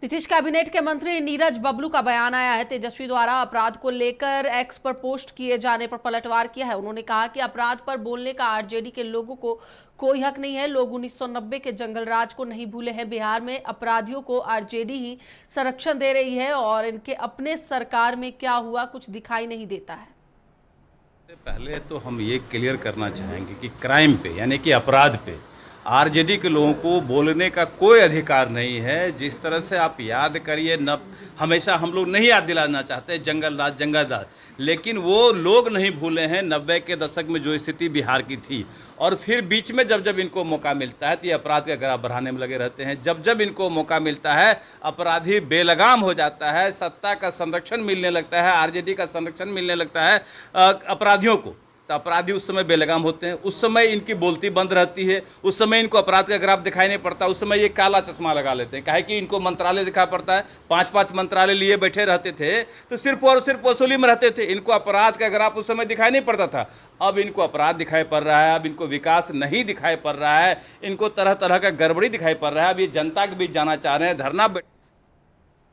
Nitish cabinet के मंत्री नीरज बबलू का बयान आया है। तेजस्वी द्वारा अपराध को लेकर एक्स पर पोस्ट किए जाने पर पलटवार किया है। उन्होंने कहा कि अपराध पर बोलने का आरजेडी के लोगों को कोई हक नहीं है। लोग 1990 के जंगल राज को नहीं भूले हैं। बिहार में अपराधियों को आरजेडी ही संरक्षण दे रही है और इनके अपने सरकार में क्या हुआ कुछ दिखाई नहीं देता है। पहले तो हम ये क्लियर करना चाहेंगे कि क्राइम पे यानी कि अपराध पे आरजेडी के लोगों को बोलने का कोई अधिकार नहीं है। जिस तरह से आप याद करिए, न हमेशा हम लोग नहीं याद दिलाना चाहते जंगल राज, लेकिन वो लोग नहीं भूले हैं 90 के दशक में जो स्थिति बिहार की थी। और फिर बीच में जब जब इनको मौका मिलता है तो ये अपराध का ग्राफ बढ़ाने में लगे रहते हैं। जब जब इनको मौका मिलता है अपराधी बेलगाम हो जाता है, सत्ता का संरक्षण मिलने लगता है, आरजेडी का संरक्षण मिलने लगता है अपराधियों को, तो अपराधी उस समय बेलगाम होते हैं। उस समय इनकी बोलती बंद रहती है, उस समय इनको अपराध का ग्राफ दिखाई नहीं पड़ता। उस समय ये काला चश्मा लगा लेते हैं, काहे कि इनको मंत्रालय दिखा पड़ता है। 5-5 मंत्रालय लिए बैठे रहते थे तो सिर्फ और सिर्फ वसूली में रहते थे। इनको अपराध का ग्राफ उस समय दिखाई नहीं पड़ता था। अब इनको अपराध दिखाई पड़ रहा है, अब इनको विकास नहीं दिखाई पड़ रहा है, इनको तरह तरह का गड़बड़ी दिखाई पड़ रहा है। अब ये जनता के बीच जाना चाह रहे हैं, धरना